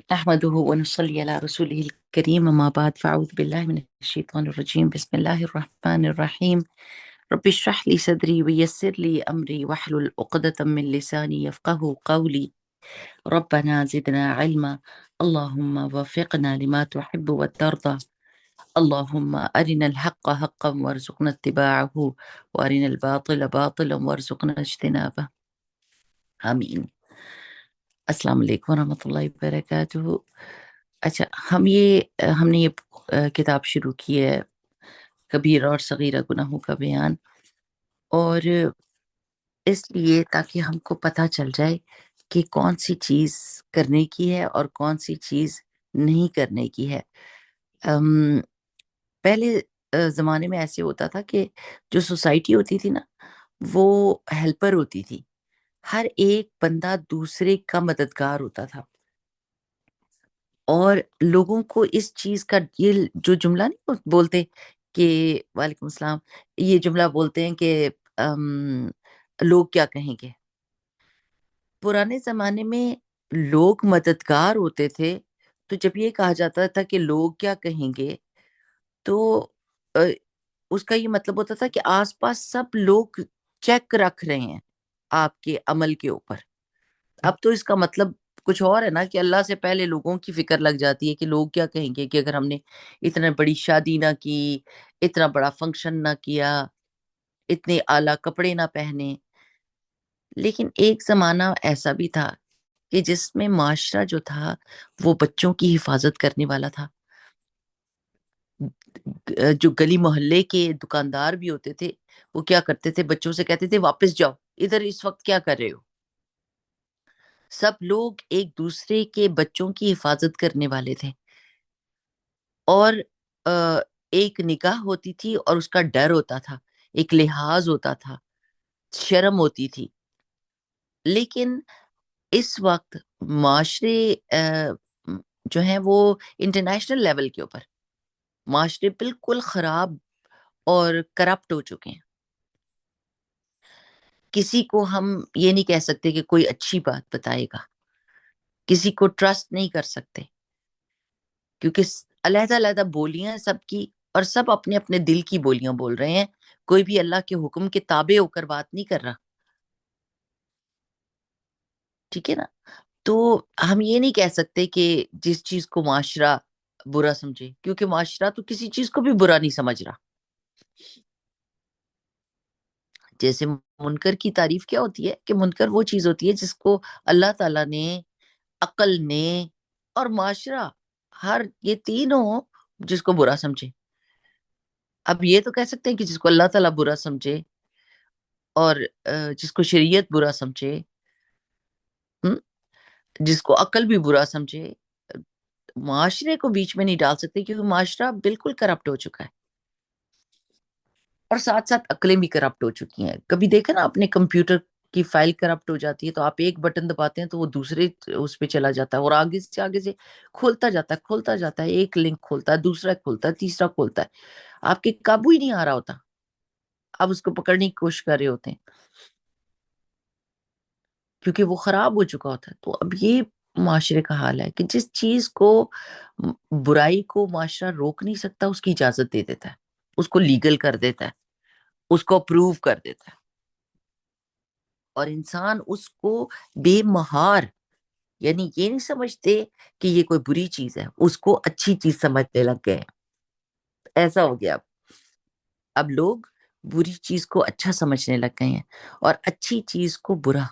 نحمده ونصلي على رسوله الكريم أما بعد فأعوذ بالله من الشيطان الرجيم بسم الله الرحمن الرحيم رب اشرح لي صدري ويسر لي أمري واحلل عقدة من لساني يفقه قولي ربنا زدنا علما اللهم وفقنا لما تحب وترضى اللهم أرنا الحق حقا وارزقنا اتباعه وأرنا الباطل باطلا وارزقنا اجتنابه آمين. السلام علیکم ورحمۃ اللہ وبرکاتہ۔ اچھا، ہم نے یہ کتاب شروع کی ہے، کبیر اور صغیرہ گناہوں کا بیان، اور اس لیے تاکہ ہم کو پتہ چل جائے کہ کون سی چیز کرنے کی ہے اور کون سی چیز نہیں کرنے کی ہے۔ پہلے زمانے میں ایسے ہوتا تھا کہ جو سوسائٹی ہوتی تھی نا، وہ ہیلپر ہوتی تھی، ہر ایک بندہ دوسرے کا مددگار ہوتا تھا، اور لوگوں کو اس چیز کا یہ جو جملہ نہیں بولتے کہ وعلیکم السلام، یہ جملہ بولتے ہیں کہ لوگ کیا کہیں گے۔ پرانے زمانے میں لوگ مددگار ہوتے تھے، تو جب یہ کہا جاتا تھا کہ لوگ کیا کہیں گے، تو اس کا یہ مطلب ہوتا تھا کہ آس پاس سب لوگ چیک رکھ رہے ہیں آپ کے عمل کے اوپر۔ اب تو اس کا مطلب کچھ اور ہے نا، کہ اللہ سے پہلے لوگوں کی فکر لگ جاتی ہے کہ لوگ کیا کہیں گے، کہ اگر ہم نے اتنا بڑی شادی نہ کی، اتنا بڑا فنکشن نہ کیا، اتنے اعلیٰ کپڑے نہ پہنے۔ لیکن ایک زمانہ ایسا بھی تھا کہ جس میں معاشرہ جو تھا وہ بچوں کی حفاظت کرنے والا تھا۔ جو گلی محلے کے دکاندار بھی ہوتے تھے، وہ کیا کرتے تھے، بچوں سے کہتے تھے واپس جاؤ، ادھر اس وقت کیا کر رہے ہو۔ سب لوگ ایک دوسرے کے بچوں کی حفاظت کرنے والے تھے، اور ایک نگاہ ہوتی تھی اور اس کا ڈر ہوتا تھا، ایک لحاظ ہوتا تھا، شرم ہوتی تھی۔ لیکن اس وقت معاشرے جو ہیں وہ انٹرنیشنل لیول کے اوپر معاشرے بالکل خراب اور کرپٹ ہو چکے ہیں۔ کسی کو ہم یہ نہیں کہہ سکتے کہ کوئی اچھی بات بتائے گا، کسی کو ٹرسٹ نہیں کر سکتے، کیونکہ علیحدہ علیحدہ بولیاں ہیں سب کی، اور سب اپنے اپنے دل کی بولیاں بول رہے ہیں، کوئی بھی اللہ کے حکم کے تابع ہو کر بات نہیں کر رہا، ٹھیک ہے نا۔ تو ہم یہ نہیں کہہ سکتے کہ جس چیز کو معاشرہ برا سمجھے، کیونکہ معاشرہ تو کسی چیز کو بھی برا نہیں سمجھ رہا۔ جیسے منکر کی تعریف کیا ہوتی ہے، کہ منکر وہ چیز ہوتی ہے جس کو اللہ تعالیٰ نے، عقل نے اور معاشرہ، ہر یہ تینوں جس کو برا سمجھے۔ اب یہ تو کہہ سکتے ہیں کہ جس کو اللہ تعالیٰ برا سمجھے اور جس کو شریعت برا سمجھے، جس کو عقل بھی برا سمجھے، معاشرے کو بیچ میں نہیں ڈال سکتے، کیونکہ معاشرہ بالکل کرپٹ ہو چکا ہے، اور ساتھ ساتھ عقلیں بھی کرپٹ ہو چکی ہیں۔ کبھی دیکھا نا اپنے کمپیوٹر کی فائل کرپٹ ہو جاتی ہے، تو آپ ایک بٹن دباتے ہیں تو وہ دوسرے اس پہ چلا جاتا ہے، اور آگے سے کھولتا جاتا ہے، ایک لنک کھولتا ہے، دوسرا کھولتا ہے، تیسرا کھولتا ہے، آپ کے قابو ہی نہیں آ رہا ہوتا، آپ اس کو پکڑنے کی کوشش کر رہے ہوتے ہیں، کیونکہ وہ خراب ہو چکا ہوتا ہے۔ تو اب یہ معاشرے کا حال ہے کہ جس چیز کو برائی کو معاشرہ روک نہیں سکتا، اس کی اجازت دے دیتا ہے، اس کو لیگل کر دیتا ہے، اس کو اپروو کر دیتا ہے، اور انسان اس کو بے مہار، یعنی یہ نہیں سمجھتے کہ یہ کوئی بری چیز ہے، اس کو اچھی چیز سمجھنے لگ گئے ہیں۔ ایسا ہو گیا اب لوگ بری چیز کو اچھا سمجھنے لگ گئے ہیں، اور اچھی چیز کو برا،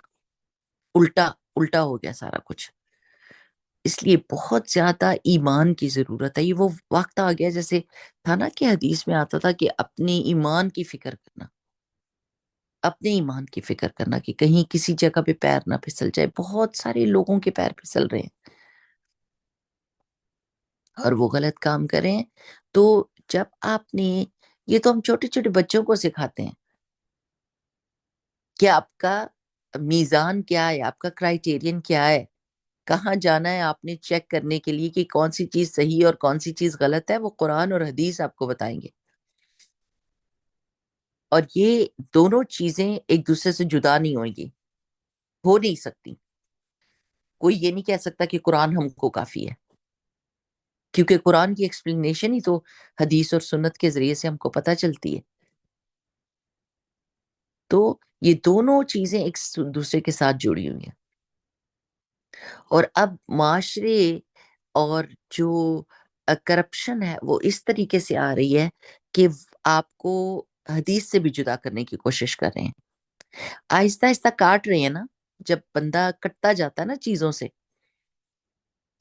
الٹا الٹا ہو گیا سارا کچھ۔ اس لیے بہت زیادہ ایمان کی ضرورت ہے۔ یہ وہ وقت آ گیا، جیسے تھا نا کہ حدیث میں آتا تھا کہ اپنے ایمان کی فکر کرنا، اپنے ایمان کی فکر کرنا، کہ کہیں کسی جگہ پہ پیر نہ پھسل جائے۔ بہت سارے لوگوں کے پیر پھسل رہے ہیں اور وہ غلط کام کریں۔ تو جب آپ نے، یہ تو ہم چھوٹے چھوٹے بچوں کو سکھاتے ہیں کہ آپ کا میزان کیا ہے، آپ کا کرائیٹیرین کیا ہے، کہاں جانا ہے آپ نے چیک کرنے کے لیے کہ کون سی چیز صحیح اور کون سی چیز غلط ہے، وہ قرآن اور حدیث آپ کو بتائیں گے۔ اور یہ دونوں چیزیں ایک دوسرے سے جدا نہیں ہوئیں گی، ہو نہیں سکتی۔ کوئی یہ نہیں کہہ سکتا کہ قرآن ہم کو کافی ہے، کیونکہ قرآن کی ایکسپلینیشن ہی تو حدیث اور سنت کے ذریعے سے ہم کو پتہ چلتی ہے۔ تو یہ دونوں چیزیں ایک دوسرے کے ساتھ جڑی ہوئی ہیں، اور اب معاشرے اور جو کرپشن ہے وہ اس طریقے سے آ رہی ہے کہ آپ کو حدیث سے بھی جدا کرنے کی کوشش کر رہے ہیں، آہستہ آہستہ کاٹ رہے ہیں نا۔ جب بندہ کٹتا جاتا ہے نا چیزوں سے،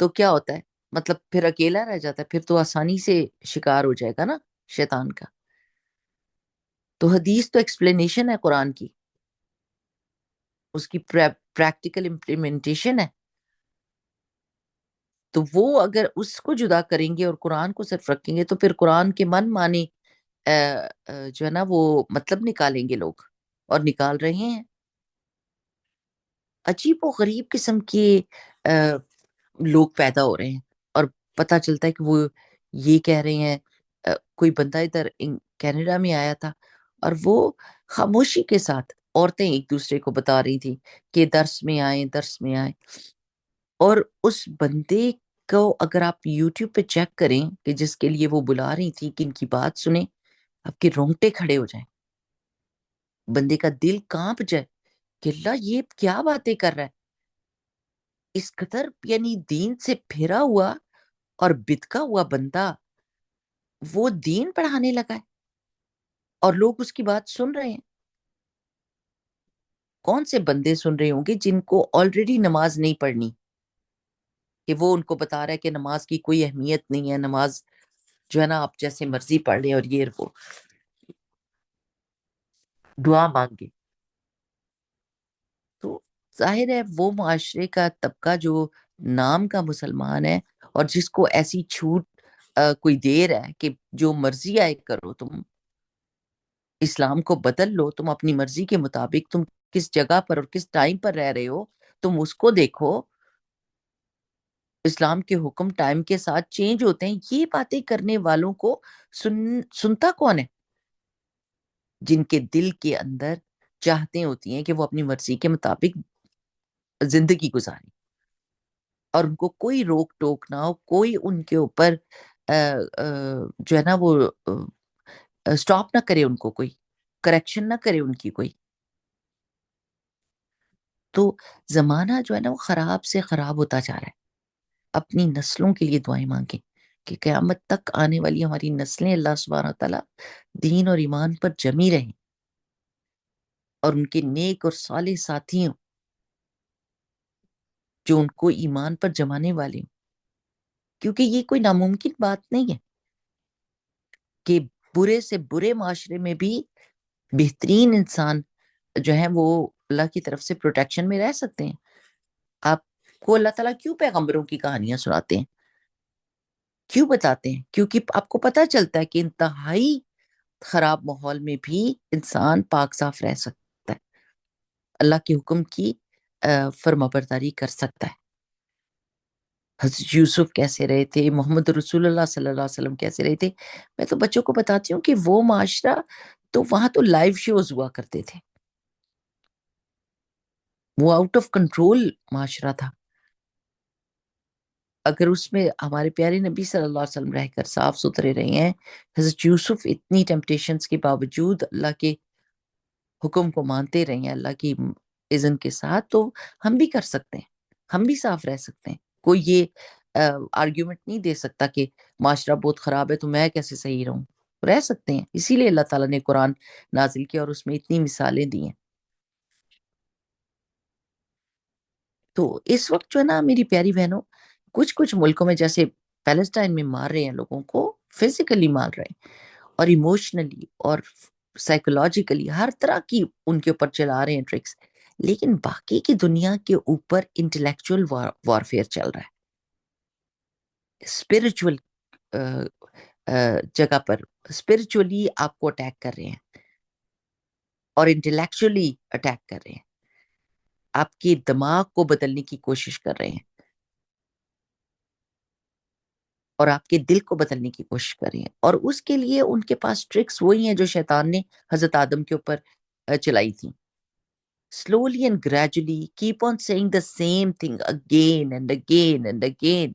تو کیا ہوتا ہے، مطلب پھر اکیلا رہ جاتا ہے، پھر تو آسانی سے شکار ہو جائے گا نا شیطان کا۔ تو حدیث تو ایکسپلینیشن ہے قرآن کی، اس کی پریکٹیکل امپلیمنٹیشن ہے۔ تو وہ اگر اس کو جدا کریں گے اور قرآن کو صرف رکھیں گے، تو پھر قرآن کے من مانی جو ہے نا وہ مطلب نکالیں گے لوگ، اور نکال رہے ہیں۔ عجیب و غریب قسم کے لوگ پیدا ہو رہے ہیں، اور پتہ چلتا ہے کہ وہ یہ کہہ رہے ہیں۔ کوئی بندہ ادھر کینیڈا میں آیا تھا، اور وہ خاموشی کے ساتھ عورتیں ایک دوسرے کو بتا رہی تھی کہ درس میں آئیں، درس میں آئیں۔ اور اس بندے کو اگر آپ یوٹیوب پہ چیک کریں کہ جس کے لیے وہ بلا رہی تھی، کہ ان کی بات سنیں، آپ کے رونگٹے کھڑے ہو جائیں، بندے کا دل کانپ جائے کہ اللہ یہ کیا باتیں کر رہا ہے۔ اس قدر یعنی دین سے پھرا ہوا اور بتکا ہوا بندہ وہ دین پڑھانے لگا ہے، اور لوگ اس کی بات سن رہے ہیں۔ کون سے بندے سن رہے ہوں گے جن کو آلریڈی نماز نہیں پڑھنی، کہ وہ ان کو بتا رہا ہے کہ نماز کی کوئی اہمیت نہیں ہے، نماز جو ہے نا آپ جیسے مرضی پڑھ لیں، اور یہ وہ دعا مانگے۔ تو ظاہر ہے وہ معاشرے کا طبقہ جو نام کا مسلمان ہے، اور جس کو ایسی چھوٹ کوئی دے رہا ہے کہ جو مرضی آئے کرو، تم اسلام کو بدل لو، تم اپنی مرضی کے مطابق، تم کس جگہ پر اور کس ٹائم پر رہ رہے ہو تم اس کو دیکھو، اسلام کے حکم ٹائم کے ساتھ چینج ہوتے ہیں۔ یہ باتیں کرنے والوں کو سنتا کون ہے؟ جن کے دل کے اندر چاہتے ہوتی ہیں کہ وہ اپنی مرضی کے مطابق زندگی گزاریں، اور ان کو کوئی روک ٹوک نہ ہو، کوئی ان کے اوپر جو ہے نا وہ سٹاپ نہ کرے، ان کو کوئی کریکشن نہ کرے ان کی کوئی۔ تو زمانہ جو ہے نا وہ خراب سے خراب ہوتا جا رہا ہے۔ اپنی نسلوں کے لیے دعائیں مانگیں کہ قیامت تک آنے والی ہماری نسلیں اللہ سبحانہ تعالیٰ دین اور ایمان پر جمی رہیں، اور ان کے نیک اور صالح ساتھی ہوں جو ان کو ایمان پر جمانے والے ہوں، کیونکہ یہ کوئی ناممکن بات نہیں ہے کہ برے سے برے معاشرے میں بھی بہترین انسان جو ہیں وہ اللہ کی طرف سے پروٹیکشن میں رہ سکتے ہیں۔ آپ کو اللہ تعالیٰ کیوں پیغمبروں کی کہانیاں سناتے ہیں، کیوں بتاتے ہیں؟ کیونکہ آپ کو پتہ چلتا ہے کہ انتہائی خراب ماحول میں بھی انسان پاک صاف رہ سکتا ہے، اللہ کے حکم کی فرما برداری کر سکتا ہے۔ حضرت یوسف کیسے رہے تھے، محمد رسول اللہ صلی اللہ علیہ وسلم کیسے رہے تھے۔ میں تو بچوں کو بتاتی ہوں کہ وہ معاشرہ تو وہاں تو لائیو شوز ہوا کرتے تھے، وہ آؤٹ آف کنٹرول معاشرہ تھا۔ اگر اس میں ہمارے پیارے نبی صلی اللہ علیہ وسلم رہ کر صاف ستھرے رہے ہیں، حضرت یوسف اتنی ٹیمپٹیشنز کے باوجود اللہ کے حکم کو مانتے رہے ہیں اللہ کی اذن کے ساتھ، تو ہم بھی کر سکتے ہیں، ہم بھی صاف رہ سکتے ہیں۔ کوئی یہ آرگیومنٹ نہیں دے سکتا کہ معاشرہ بہت خراب ہے تو میں کیسے صحیح رہوں۔ رہ سکتے ہیں، اسی لیے اللہ تعالیٰ نے قرآن نازل کیا اور اس میں اتنی مثالیں دی ہیں۔ تو اس وقت جو ہے نا میری پیاری بہنوں، کچھ ملکوں میں جیسے پیلسٹائن میں مار رہے ہیں لوگوں کو، فزیکلی مار رہے ہیں، اور ایموشنلی اور سائیکولوجیکلی ہر طرح کی ان کے اوپر چلا رہے ہیں ٹرکس، لیکن باقی کی دنیا کے اوپر انٹلیکچوئل وارفیئر چل رہا ہے، اسپرچول جگہ پر اسپرچولی آپ کو اٹیک کر رہے ہیں، اور انٹلیکچولی اٹیک کر رہے ہیں، آپ کے دماغ کو بدلنے کی کوشش کر رہے ہیں، اور آپ کے دل کو بدلنے کی کوشش کر رہے ہیں، اور اس کے لیے ان کے پاس ٹرکس وہی ہیں جو شیطان نے حضرت آدم کے اوپر چلائی تھی۔ slowly and gradually keep on saying the same thing again and again and again.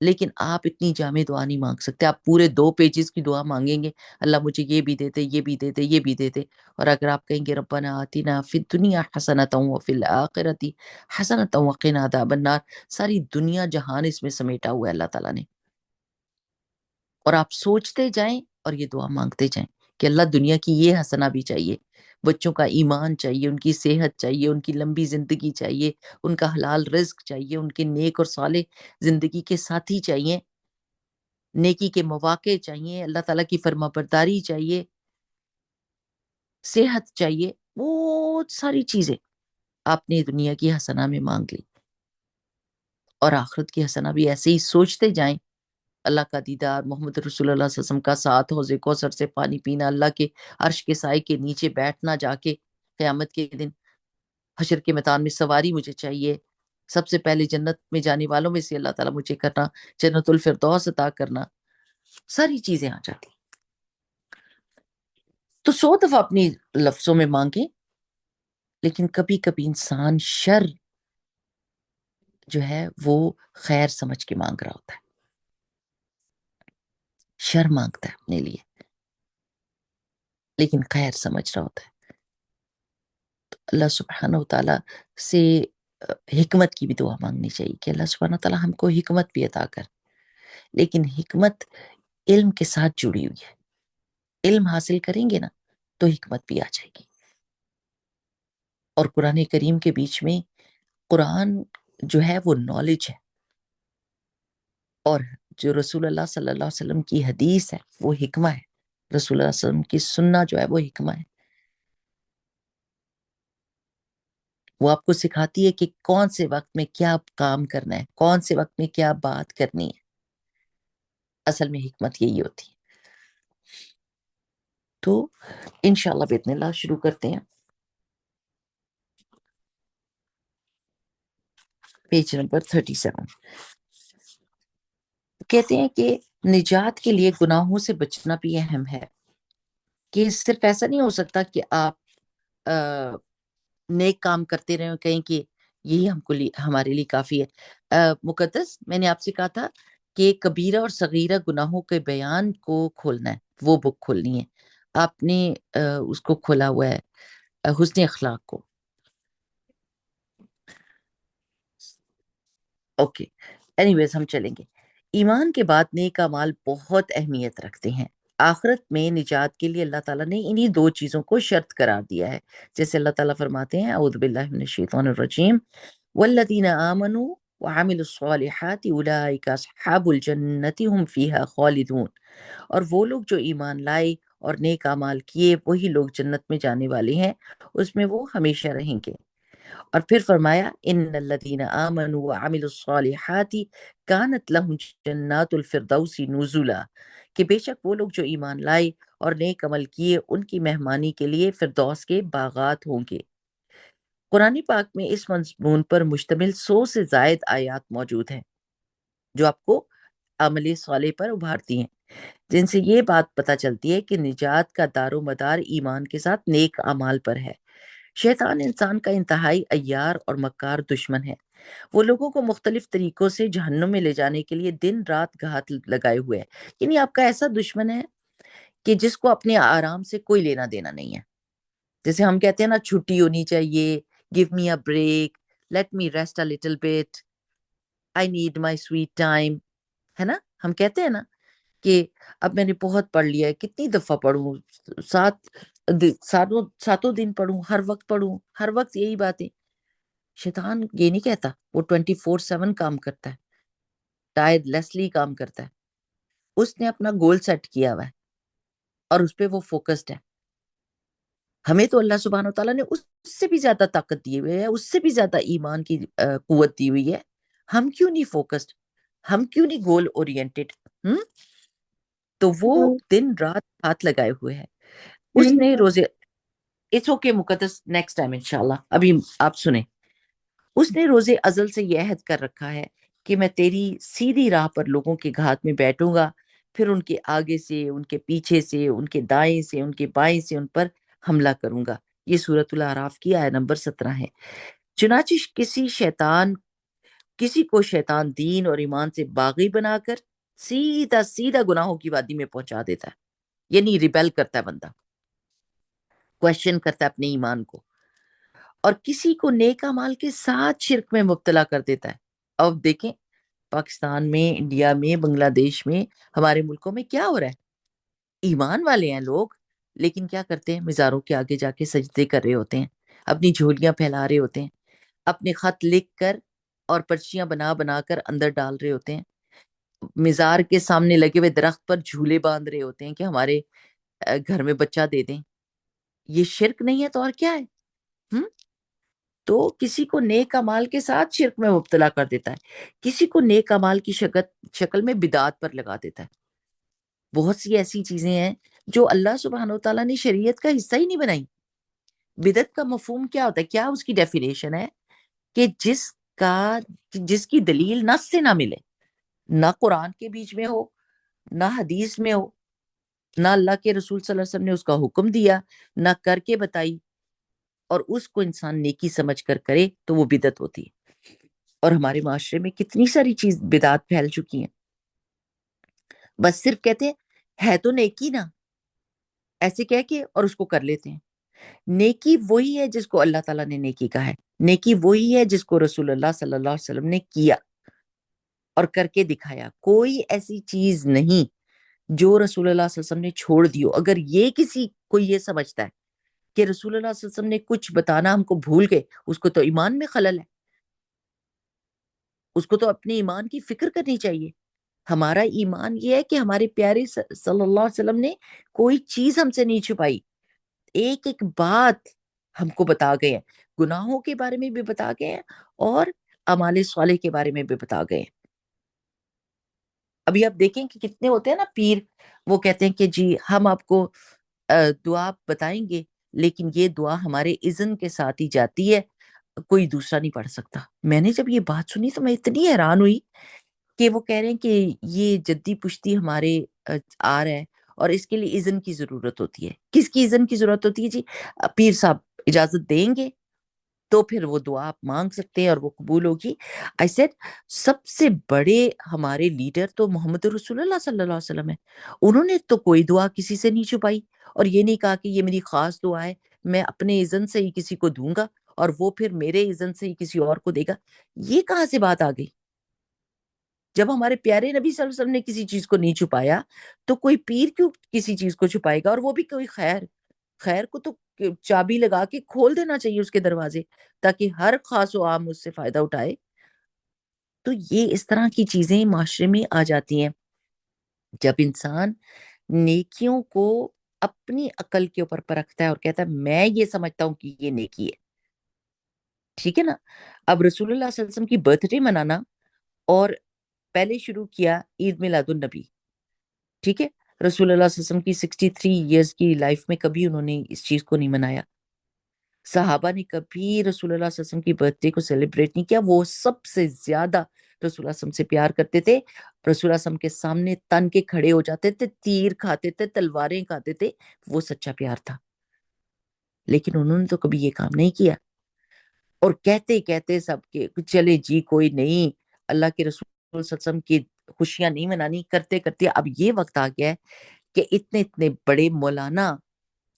لیکن آپ اتنی جامع دعا نہیں مانگ سکتے. آپ پورے 2 پیجز کی دعا مانگیں گے، اللہ مجھے یہ بھی دے دے، یہ بھی دے دے، یہ بھی دے دے. اور اگر آپ کہیں گے ربنا آتنا فی الدنیا حسنۃ وفی الآخرۃ حسنۃ وقنا عذاب النار، ساری دنیا جہان اس میں سمیٹا ہوا ہے اللہ تعالیٰ نے. اور آپ سوچتے جائیں اور یہ دعا مانگتے جائیں کہ اللہ دنیا کی یہ حسنہ بھی چاہیے، بچوں کا ایمان چاہیے، ان کی صحت چاہیے، ان کی لمبی زندگی چاہیے، ان کا حلال رزق چاہیے، ان کے نیک اور صالح زندگی کے ساتھی چاہیے، نیکی کے مواقع چاہیے، اللہ تعالیٰ کی فرما برداری چاہیے، صحت چاہیے، بہت ساری چیزیں آپ نے دنیا کی حسنہ میں مانگ لی. اور آخرت کی حسنہ بھی ایسے ہی سوچتے جائیں، اللہ کا دیدار، محمد رسول اللہ صلی اللہ علیہ وسلم کا ساتھ، حوض کوثر سے پانی پینا، اللہ کے عرش کے سائے کے نیچے بیٹھنا جا کے قیامت کے دن، حشر کے میدان میں سواری مجھے چاہیے، سب سے پہلے جنت میں جانے والوں میں سے اللہ تعالیٰ مجھے کرنا، جنت الفردوس عطا کرنا، ساری چیزیں آ جاتی. تو 100 دفعہ اپنی لفظوں میں مانگیں، لیکن کبھی کبھی انسان شر جو ہے وہ خیر سمجھ کے مانگ رہا ہوتا ہے، شر مانگتا ہے اپنے لیے لیکن خیر سمجھ رہا ہوتا ہے. اللہ سبحانہ و تعالیٰ سے حکمت کی بھی دعا مانگنی چاہیے کہ اللہ سبحانہ و تعالیٰ ہم کو حکمت بھی عطا کر. لیکن حکمت علم کے ساتھ جڑی ہوئی ہے، علم حاصل کریں گے نا تو حکمت بھی آ جائے گی. اور قرآن کریم کے بیچ میں قرآن جو ہے وہ نالج ہے، اور جو رسول اللہ صلی اللہ علیہ وسلم کی حدیث ہے وہ حکمہ ہے، رسول اللہ صلی اللہ علیہ وسلم کی سننا جو ہے وہ حکمہ ہے. وہ آپ کو سکھاتی ہے کہ کون سے وقت میں کیا کام کرنا ہے، کون سے وقت میں کیا بات کرنی ہے. اصل میں حکمت یہی ہوتی ہے. تو انشاءاللہ باذن اللہ شروع کرتے ہیں. پیج نمبر 37 کہتے ہیں کہ نجات کے لیے گناہوں سے بچنا بھی اہم ہے، کہ صرف ایسا نہیں ہو سکتا کہ آپ نیک کام کرتے رہے کہیں کہ یہی ہم کو ہمارے لیے کافی ہے. مقدس میں نے آپ سے کہا تھا کہ کبیرہ اور صغیرہ گناہوں کے بیان کو کھولنا ہے، وہ بک کھولنی ہے. آپ نے اس کو کھولا ہوا ہے، حسن اخلاق کو. اوکے، اینی ویز ہم چلیں گے. ایمان کے بعد نیک اعمال بہت اہمیت رکھتے ہیں. آخرت میں نجات کے لیے اللہ تعالیٰ نے انہی 2 چیزوں کو شرط قرار دیا ہے. جیسے اللہ تعالیٰ فرماتے ہیں اعوذ باللہ من الشیطان الرجیم والذین آمنوا وعملوا الصالحات اولئک اصحاب الجنۃ هم فیہا خالدون. اور وہ لوگ جو ایمان لائے اور نیک اعمال کیے وہی لوگ جنت میں جانے والے ہیں، اس میں وہ ہمیشہ رہیں گے. اور پھر فرمایا ان الذین آمنوا وعملوا الصالحات کانت لهم جنات الفردوس نزلا، کہ بے شک وہ لوگ جو ایمان لائے اور نیک عمل کیے ان کی مہمانی کے لیے فردوس کے باغات ہوں گے. قرآن پاک میں اس مضمون پر مشتمل 100 سے زائد آیات موجود ہیں جو آپ کو عمل صالح پر ابھارتی ہیں، جن سے یہ بات پتہ چلتی ہے کہ نجات کا دار و مدار ایمان کے ساتھ نیک اعمال پر ہے. شیطان انسان کا انتہائی عیار اور مکار دشمن ہے. وہ لوگوں کو مختلف طریقوں سے جہنم میں لے جانے کے لیے دن رات گھات لگائے ہوئے ہے. یعنی آپ کا ایسا دشمن ہے کہ جس کو اپنے آرام سے کوئی لینا دینا نہیں ہے. جیسے ہم کہتے ہیں نا چھٹی ہونی چاہیے، give me a break, let me rest a little bit, I need my sweet time, ہے نا. ہم کہتے ہیں نا کہ اب میں نے بہت پڑھ لیا ہے، کتنی دفعہ پڑھوں، ساتوں دن پڑھوں، ہر وقت پڑھوں، ہر وقت یہی باتیں. شیطان یہ نہیں کہتا، وہ 24/7 کام کرتا ہے، ٹائر لیسلی کام کرتا ہے. اس نے اپنا گول سیٹ کیا ہوا ہے اور اس پہ وہ فوکسڈ ہے. ہمیں تو اللہ سبحانہ و تعالیٰ نے اس سے بھی زیادہ طاقت دی ہوئی ہے، اس سے بھی زیادہ ایمان کی قوت دی ہوئی ہے. ہم کیوں نہیں فوکسڈ، ہم کیوں نہیں گول اورینٹڈ؟ تو وہ دن رات ہاتھ لگائے ہوئے ہے. اس نے روزے اٹس اوکے مقدس، نیکسٹ ٹائم انشاءاللہ، ابھی آپ سنیں. اس نے روزے ازل سے یہ عہد کر رکھا ہے کہ میں تیری سیدھی راہ پر لوگوں کے گھات میں بیٹھوں گا، پھر ان کے آگے سے، ان کے پیچھے سے، ان کے دائیں سے، ان کے بائیں سے ان پر حملہ کروں گا. یہ سورۃ الاعراف کی آیت نمبر 17 ہے. چنانچہ کسی شیطان کسی کو شیطان دین اور ایمان سے باغی بنا کر سیدھا سیدھا گناہوں کی وادی میں پہنچا دیتا ہے، یعنی ریبیل کرتا ہے بندہ، کوشچن کرتا ہے اپنے ایمان کو، اور کسی کو نیک اعمال کے ساتھ شرک میں مبتلا کر دیتا ہے۔ اب دیکھیں پاکستان میں، انڈیا میں، بنگلہ دیش میں، ہمارے ملکوں میں کیا ہو رہا ہے؟ ایمان والے ہیں لوگ، لیکن کیا کرتے ہیں؟ مزاروں کے آگے جا کے سجدے کر رہے ہوتے ہیں، اپنی جھولیاں پھیلا رہے ہوتے ہیں، اپنے خط لکھ کر اور پرچیاں بنا بنا کر اندر ڈال رہے ہوتے ہیں، مزار کے سامنے لگے ہوئے درخت پر جھولے باندھ رہے ہوتے ہیں کہ ہمارے گھر میں بچہ دے دیں۔ یہ شرک نہیں ہے تو اور کیا ہے؟ ہم؟ تو کسی کو نیک امال کے ساتھ شرک میں مبتلا کر دیتا ہے، کسی کو نیک امال کی شکل میں بدعات پر لگا دیتا ہے۔ بہت سی ایسی چیزیں ہیں جو اللہ سبحانہ و تعالیٰ نے شریعت کا حصہ ہی نہیں بنائی۔ بدعت کا مفہوم کیا ہوتا ہے؟ کیا اس کی ڈیفینیشن ہے؟ کہ کا جس کی دلیل نص سے نہ ملے، نہ قرآن کے بیچ میں ہو، نہ حدیث میں ہو، نہ اللہ کے رسول صلی اللہ علیہ وسلم نے اس کا حکم دیا، نہ کر کے بتائی، اور اس کو انسان نیکی سمجھ کر کرے تو وہ بدعت ہوتی ہے۔ اور ہمارے معاشرے میں کتنی ساری چیز بدعات پھیل چکی ہیں، بس صرف کہتے ہیں ہے تو نیکی نا، ایسے کہہ کے اور اس کو کر لیتے ہیں۔ نیکی وہی ہے جس کو اللہ تعالیٰ نے نیکی کہا ہے، نیکی وہی ہے جس کو رسول اللہ صلی اللہ علیہ وسلم نے کیا اور کر کے دکھایا۔ کوئی ایسی چیز نہیں جو رسول اللہ صلی اللہ علیہ وسلم نے چھوڑ دیو۔ اگر یہ کسی کو یہ سمجھتا ہے کہ رسول اللہ صلی اللہ علیہ وسلم نے کچھ بتانا ہم کو بھول گئے، اس کو تو ایمان میں خلل ہے، اس کو تو اپنے ایمان کی فکر کرنی چاہیے۔ ہمارا ایمان یہ ہے کہ ہمارے پیارے صلی اللہ علیہ وسلم نے کوئی چیز ہم سے نہیں چھپائی، ایک ایک بات ہم کو بتا گئے ہیں، گناہوں کے بارے میں بھی بتا گئے ہیں اور اعمال صالح کے بارے میں بھی بتا گئے ہیں۔ ابھی آپ دیکھیں کہ کتنے ہوتے ہیں نا پیر، وہ کہتے ہیں کہ جی ہم آپ کو دعا بتائیں گے، لیکن یہ دعا ہمارے اذن کے ساتھ ہی جاتی ہے، کوئی دوسرا نہیں پڑھ سکتا۔ میں نے جب یہ بات سنی تو میں اتنی حیران ہوئی کہ وہ کہہ رہے ہیں کہ یہ جدی پشتی ہمارے آ رہا ہے اور اس کے لیے اذن کی ضرورت ہوتی ہے۔ کس کی اذن کی ضرورت ہوتی ہے جی؟ پیر صاحب اجازت دیں گے تو پھر وہ دعا آپ مانگ سکتے ہیں اور وہ قبول ہوگی۔ I said سب سے بڑے ہمارے لیڈر تو محمد رسول اللہ صلی اللہ علیہ وسلم ہے، انہوں نے تو کوئی دعا کسی سے نہیں چھپائی اور یہ نہیں کہا کہ یہ میری خاص دعا ہے، میں اپنے اذن سے ہی کسی کو دوں گا اور وہ پھر میرے اذن سے ہی کسی اور کو دے گا۔ یہ کہاں سے بات آ گئی؟ جب ہمارے پیارے نبی صلی اللہ علیہ وسلم نے کسی چیز کو نہیں چھپایا تو کوئی پیر کیوں کسی چیز کو چھپائے گا؟ اور وہ بھی کوئی خیر، خیر کو تو چابی لگا کے کھول دینا چاہیے اس کے دروازے، تاکہ ہر خاص و عام اس سے فائدہ اٹھائے۔ تو یہ اس طرح کی چیزیں معاشرے میں آ جاتی ہیں جب انسان نیکیوں کو اپنی عقل کے اوپر پرکھتا ہے اور کہتا ہے میں یہ سمجھتا ہوں کہ یہ نیکی ہے، ٹھیک ہے نا؟ اب رسول اللہ صلی اللہ علیہ وسلم کی برتھ ڈے منانا، اور پہلے شروع کیا عید میلاد النبی، ٹھیک ہے؟ رسول اللہ صلی اللہ علیہ وسلم کی 63 ایئرز کی لائف میں کبھی انہوں نے اس چیز کو نہیں منایا، صحابہ نے کبھی رسول اللہ صلی اللہ علیہ وسلم کی برتھ ڈے کو سیلیبریٹ نہیں کیا۔ وہ سب سے زیادہ رسول اللہ صلی اللہ علیہ وسلم سے پیار کرتے تھے، رسول اللہ صلی اللہ علیہ وسلم کے سامنے تن کے کھڑے ہو جاتے تھے، تیر کھاتے تھے، تلواریں کھاتے تھے، وہ سچا پیار تھا۔ لیکن انہوں نے تو کبھی یہ کام نہیں کیا، اور کہتے کہتے سب کے چلے جی کوئی نہیں، اللہ کے رسول صلی اللہ علیہ وسلم کی خوشیاں نہیں منانی، کرتے کرتے اب یہ وقت آ گیا ہے کہ اتنے اتنے بڑے مولانا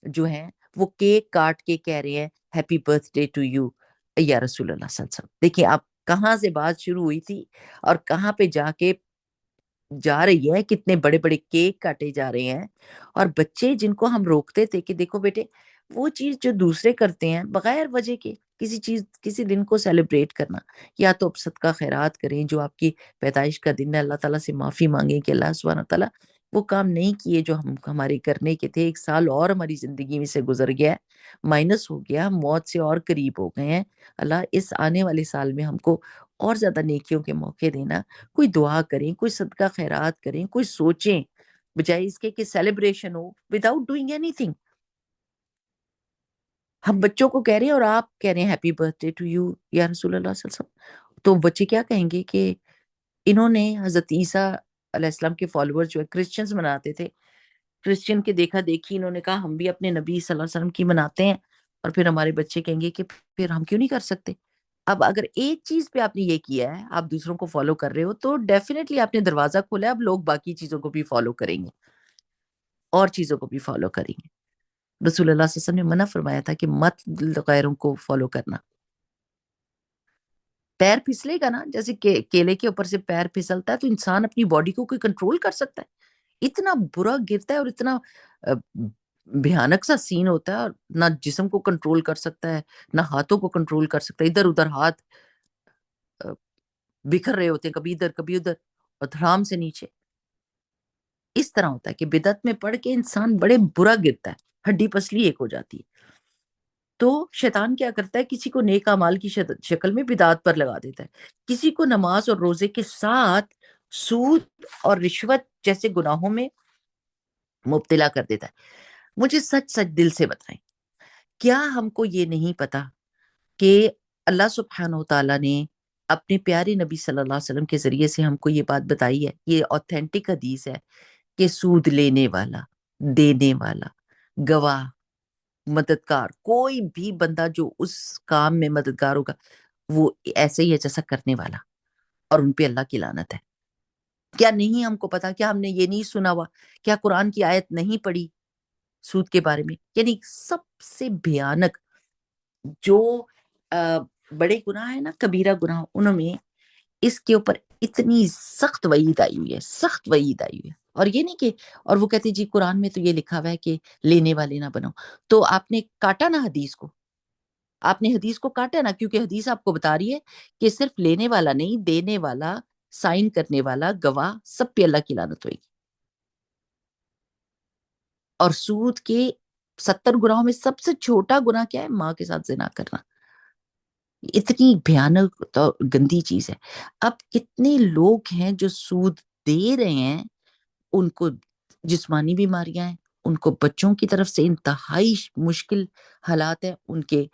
جو ہیں وہ کیک کاٹ کے کہہ رہے ہیں happy birthday to you یا رسول اللہ صلی اللہ علیہ وسلم۔ دیکھیں آپ کہاں سے بات شروع ہوئی تھی اور کہاں پہ جا کے جا رہی ہے، کتنے بڑے بڑے کیک کاٹے جا رہے ہیں، اور بچے جن کو ہم روکتے تھے کہ دیکھو بیٹے وہ چیز جو دوسرے کرتے ہیں بغیر وجہ کے، کسی چیز کسی دن کو سیلیبریٹ کرنا، یا تو آپ صدقہ خیرات کریں، جو آپ کی پیدائش کا دن ہے اللہ تعالیٰ سے معافی مانگیں کہ اللہ سبحانہ تعالیٰ وہ کام نہیں کیے جو ہمارے کرنے کے تھے، ایک سال اور ہماری زندگی میں سے گزر گیا ہے، مائنس ہو گیا، ہم موت سے اور قریب ہو گئے ہیں، اللہ اس آنے والے سال میں ہم کو اور زیادہ نیکیوں کے موقع دینا، کوئی دعا کریں، کوئی صدقہ خیرات کریں، کوئی سوچیں، بجائے اس کے کہ سیلیبریشن ہو وداؤٹ ڈوئنگ اینی تھنگ۔ ہم بچوں کو کہہ رہے ہیں اور آپ کہہ رہے ہیں happy birthday to you یا رسول اللہ صلی اللہ علیہ وسلم، تو بچے کیا کہیں گے کہ انہوں نے حضرت عیسیٰ علیہ السلام کے فالوور جو ہے کرسچنز مناتے تھے، کرسچن کے دیکھا دیکھی انہوں نے کہا ہم بھی اپنے نبی صلی اللہ علیہ وسلم کی مناتے ہیں، اور پھر ہمارے بچے کہیں گے کہ پھر ہم کیوں نہیں کر سکتے؟ اب اگر ایک چیز پہ آپ نے یہ کیا ہے، آپ دوسروں کو فالو کر رہے ہو، تو ڈیفینیٹلی آپ نے دروازہ کھولا ہے، اب لوگ باقی چیزوں کو بھی فالو کریں گے اور چیزوں کو بھی فالو کریں گے۔ رسول اللہ صلی اللہ علیہ وسلم نے منع فرمایا تھا کہ مت غیروں کو فالو کرنا۔ پیر پھسلے گا نا، جیسے کیلے کے اوپر سے پیر پھسلتا ہے، تو انسان اپنی باڈی کو کوئی کنٹرول کر سکتا ہے؟ اتنا برا گرتا ہے اور اتنا بھیانک سا سین ہوتا ہے، اور نہ جسم کو کنٹرول کر سکتا ہے، نہ ہاتھوں کو کنٹرول کر سکتا ہے، ادھر ادھر ہاتھ بکھر رہے ہوتے ہیں، کبھی ادھر کبھی ادھر، اور دھڑام سے نیچے۔ اس طرح ہوتا ہے کہ بدعت میں پڑھ کے انسان بڑے برا گرتا ہے، ہڈی پسلی ایک ہو جاتی ہے۔ تو شیطان کیا کرتا ہے، کسی کو نیک اعمال کی شکل میں بدعات پر لگا دیتا ہے، کسی کو نماز اور روزے کے ساتھ سود اور رشوت جیسے گناہوں میں مبتلا کر دیتا ہے۔ مجھے سچ سچ دل سے بتائیں، کیا ہم کو یہ نہیں پتا کہ اللہ سبحانہ و تعالیٰ نے اپنے پیارے نبی صلی اللہ علیہ وسلم کے ذریعے سے ہم کو یہ بات بتائی ہے، یہ اوتھینٹک حدیث ہے، کہ سود لینے والا، دینے والا، گواہ، مددگار، کوئی بھی بندہ جو اس کام میں مددگار ہوگا، وہ ایسے ہی ہے جیسا کرنے والا، اور ان پہ اللہ کی لعنت ہے۔ کیا نہیں ہم کو پتا؟ کیا ہم نے یہ نہیں سنا ہوا؟ کیا قرآن کی آیت نہیں پڑھی سود کے بارے میں؟ یعنی سب سے بھیانک جو بڑے گناہ ہیں نا، کبیرہ گناہ، انہوں میں اس کے اوپر اتنی سخت وعید آئی ہوئی ہے، سخت وعید آئی ہوئی ہے۔ اور یہ نہیں کہ، اور وہ کہتے جی قرآن میں تو یہ لکھا ہوا ہے کہ لینے والے نہ بنو، تو آپ نے کاٹا نا حدیث کو، آپ نے حدیث کو کاٹا نا، کیونکہ حدیث آپ کو بتا رہی ہے کہ صرف لینے والا نہیں، دینے والا، سائن کرنے والا، گواہ، سب پہ اللہ کی لعنت ہوئے گی۔ اور سود کے 70 گناہوں میں سب سے چھوٹا گناہ کیا ہے؟ ماں کے ساتھ زنا کرنا۔ اتنی بھیانک اور گندی چیز ہے۔ اب کتنے لوگ ہیں جو سود دے رہے ہیں، ان کو جسمانی بیماریاں ہیں، ان کو بچوں کی طرف سے انتہائی مشکل حالات ہیں، ان کے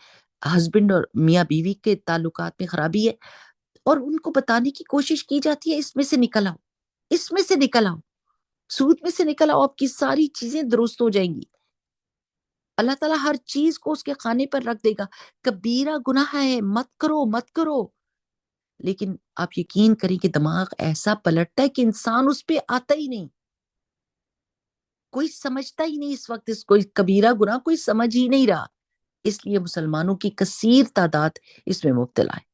ہسبینڈ اور میاں بیوی کے تعلقات میں خرابی ہے، اور ان کو بتانے کی کوشش کی جاتی ہے اس میں سے نکل آؤ، اس میں سے نکل آؤ، سود میں سے نکل آؤ، آپ کی ساری چیزیں درست ہو جائیں گی، اللہ تعالیٰ ہر چیز کو اس کے خانے پر رکھ دے گا۔ کبیرہ گناہ ہے، مت کرو مت کرو، لیکن آپ یقین کریں کہ دماغ ایسا پلٹتا ہے کہ انسان اس پہ آتا ہی نہیں، کوئی سمجھتا ہی نہیں، اس وقت اس کوئی کبیرہ گناہ کوئی سمجھ ہی نہیں رہا، اس لیے مسلمانوں کی کثیر تعداد اس میں مبتلا ہے،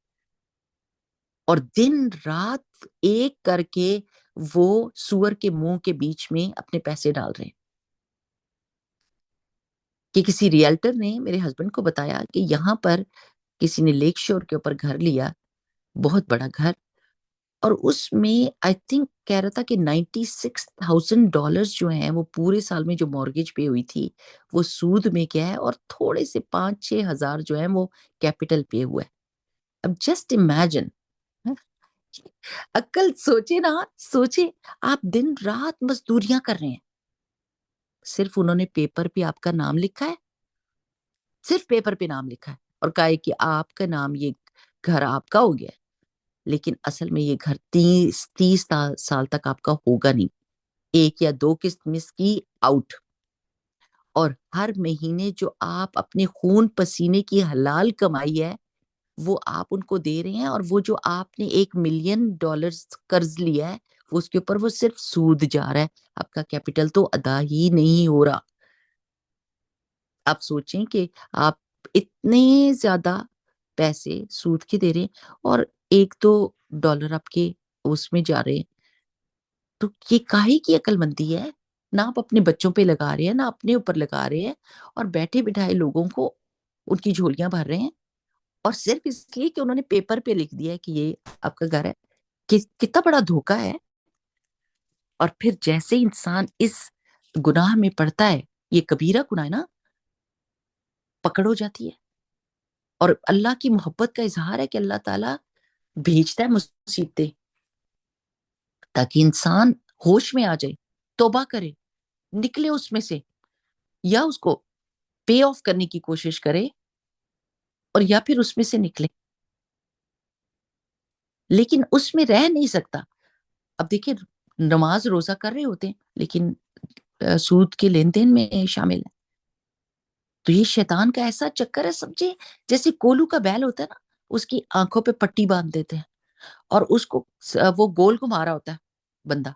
اور دن رات ایک کر کے وہ سور کے منہ کے بیچ میں اپنے پیسے ڈال رہے ہیں۔ کہ کسی ریئلٹر نے میرے ہسبینڈ کو بتایا کہ یہاں پر کسی نے لیک شور کے اوپر گھر لیا، بہت بڑا گھر، اور اس میں آئی تھنک کہہ رہا تھا کہ $96,000 جو ہیں وہ پورے سال میں جو مورگیج پے ہوئی تھی وہ سود میں کیا ہے، اور تھوڑے سے 5-6 ہزار جو ہیں وہ کیپٹل پے ہوا ہے۔ اب جسٹ امیجن، عقل سوچے نا، سوچے، آپ دن رات مزدوریاں کر رہے ہیں، صرف انہوں نے پیپر پہ آپ کا نام لکھا ہے، صرف پیپر پہ نام لکھا ہے، اور کہا ہے کہ آپ کا نام، یہ گھر آپ کا ہو گیا ہے، لیکن اصل میں یہ گھر 30 سال تک آپ کا ہوگا نہیں، 1 یا 2 قسط مس کی آؤٹ، اور ہر مہینے جو آپ اپنے خون پسینے کی حلال کمائی ہے وہ آپ ان کو دے رہے ہیں، اور وہ جو آپ نے $1 ملین قرض لیا ہے وہ اس کے اوپر وہ صرف سود جا رہا ہے، آپ کا کیپٹل تو ادا ہی نہیں ہو رہا۔ آپ سوچیں کہ آپ اتنے زیادہ پیسے سود کے دے رہے ہیں، اور $1-2 آپ کے اس میں جا رہے ہیں، تو یہ کاہے کی عقل مندی ہے؟ نہ آپ اپنے بچوں پہ لگا رہے ہیں، نہ اپنے اوپر لگا رہے ہیں، اور بیٹھے بٹھائے لوگوں کو ان کی جھولیاں بھر رہے ہیں، اور صرف اس لیے کہ انہوں نے پیپر پہ لکھ دیا ہے کہ یہ آپ کا گھر ہے۔ کتنا بڑا دھوکا ہے۔ اور پھر جیسے انسان اس گناہ میں پڑتا ہے، یہ کبیرہ گناہ ہے نا، پکڑ ہو جاتی ہے، اور اللہ کی محبت کا اظہار ہے کہ اللہ تعالیٰ بھیجتا ہے مصیبتیں تاکہ انسان ہوش میں آ جائے، توبہ کرے، نکلے اس میں سے، یا اس کو پے آف کرنے کی کوشش کرے، اور یا پھر اس میں سے نکلے، لیکن اس میں رہ نہیں سکتا۔ اب دیکھیں، نماز روزہ کر رہے ہوتے ہیں لیکن سود کے لین دین میں شامل ہے، تو یہ شیطان کا ایسا چکر ہے، سمجھے جیسے کولو کا بیل ہوتا ہے نا، اس کی آنکھوں پہ پٹی باندھ دیتے ہیں اور اس کو وہ گول گھما رہا ہوتا ہے بندہ،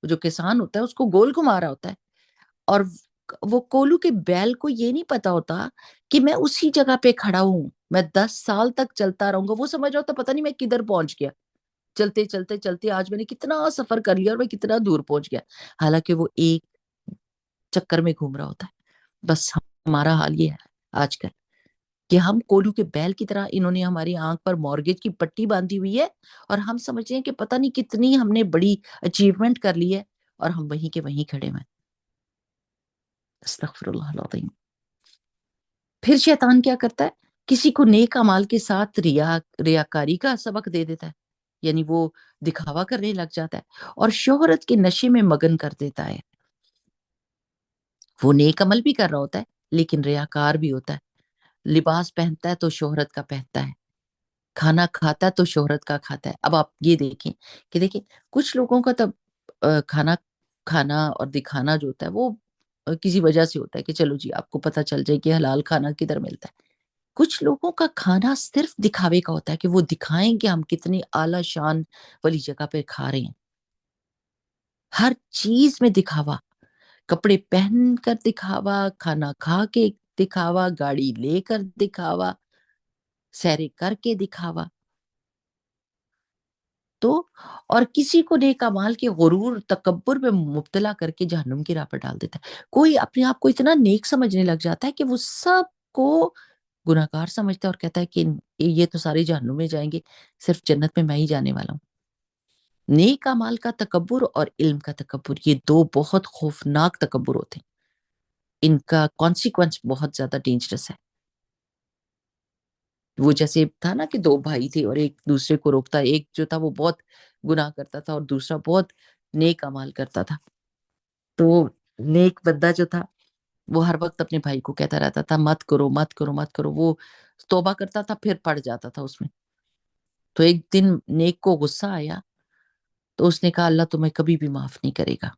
جو کسان ہوتا ہے اس کو گول گھما رہا ہوتا ہے، اور وہ کولو کے بیل کو یہ نہیں پتا ہوتا کہ میں اسی جگہ پہ کھڑا ہوں، میں 10 سال تک چلتا رہوں گا، وہ سمجھ رہا ہوتا پتہ نہیں میں کدھر پہنچ گیا، چلتے چلتے چلتے آج میں نے کتنا سفر کر لیا اور میں کتنا دور پہنچ گیا، حالانکہ وہ ایک چکر میں گھوم رہا ہوتا ہے۔ بس ہمارا حال یہ ہے آج کل کہ ہم کولو کے بیل کی طرح انہوں نے ہماری آنکھ پر مارگیج کی پٹی باندھی ہوئی ہے، اور ہم سمجھتے ہیں کہ پتہ نہیں کتنی ہم نے بڑی اچیومنٹ کر لی ہے، اور ہم وہیں کے وہیں کھڑے ہوئے ہیں۔ استغفر اللہ العظیم۔ پھر شیطان کیا کرتا ہے؟ کسی کو نیک اعمال کے ساتھ ریاکاری کا سبق دے دیتا ہے، یعنی وہ دکھاوا کرنے لگ جاتا ہے اور شہرت کے نشے میں مگن کر دیتا ہے۔ وہ نیک عمل بھی کر رہا ہوتا ہے لیکن ریاکار بھی ہوتا ہے، لباس پہنتا ہے تو شہرت کا پہنتا ہے، کھانا کھاتا ہے تو شہرت کا کھاتا ہے۔ اب آپ یہ دیکھیں کہ دیکھیں کچھ لوگوں کا تب کھانا کھانا اور دکھانا جو ہوتا ہے وہ کسی وجہ سے ہوتا ہے کہ چلو جی آپ کو پتہ چل جائے کہ حلال کھانا کدھر ملتا ہے۔ کچھ لوگوں کا کھانا صرف دکھاوے کا ہوتا ہے کہ وہ دکھائیں کہ ہم کتنی اعلیٰ شان والی جگہ پہ کھا رہے ہیں، ہر چیز میں دکھاوا، کپڑے پہن کر دکھاوا، کھانا کھا کے دکھاوا، گاڑی لے کر دکھاوا، سیرے کر کے دکھاوا۔ تو اور کسی کو نیک اعمال کے غرور تکبر میں مبتلا کر کے جہنم کی راہ پر ڈال دیتا ہے۔ کوئی اپنے آپ کو اتنا نیک سمجھنے لگ جاتا ہے کہ وہ سب کو گناہگار سمجھتا ہے اور کہتا ہے کہ یہ تو سارے جہنم میں جائیں گے، صرف جنت میں ہی جانے والا ہوں۔ نیک اعمال کا تکبر اور علم کا تکبر، یہ دو بہت خوفناک تکبر ہوتے ہیں، ان کا کانسیکوینس بہت زیادہ ڈینجرس ہے۔ وہ جیسے تھا نا کہ دو بھائی تھے اور ایک دوسرے کو روکتا، ایک جو تھا وہ بہت گناہ کرتا تھا اور دوسرا بہت نیک اعمال کرتا تھا۔ تو نیک بندہ جو تھا وہ ہر وقت اپنے بھائی کو کہتا رہتا تھا مت کرو مت کرو مت کرو، وہ توبہ کرتا تھا پھر پڑ جاتا تھا اس میں۔ تو ایک دن نیک کو غصہ آیا تو اس نے کہا اللہ تمہیں کبھی بھی معاف نہیں کرے گا،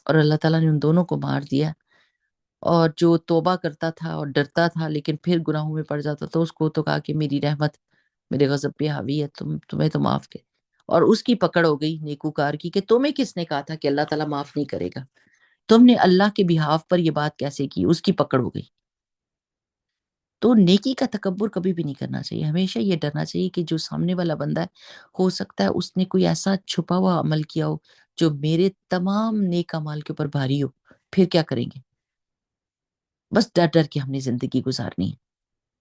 اور اللہ تعالیٰ نے ان دونوں کو مار دیا۔ اور جو توبہ کرتا تھا اور ڈرتا تھا لیکن پھر گناہوں میں پڑ جاتا تو اس کو تو کہا کہ میری رحمت میرے غضب پہ حاوی ہے، تمہیں تو معاف کر، اور اس کی پکڑ ہو گئی نیکوکار کی کہ تمہیں کس نے کہا تھا کہ اللہ تعالیٰ معاف نہیں کرے گا، تم نے اللہ کے بہاف پر یہ بات کیسے کی، اس کی پکڑ ہو گئی۔ تو نیکی کا تکبر کبھی بھی نہیں کرنا چاہیے، ہمیشہ یہ ڈرنا چاہیے کہ جو سامنے والا بندہ ہے ہو سکتا ہے اس نے کوئی ایسا چھپا ہوا عمل کیا ہو جو میرے تمام نیک اعمال کے اوپر بھاری ہو، پھر کیا کریں گے؟ بس ڈر ڈر کے ہم نے زندگی گزارنی ہے۔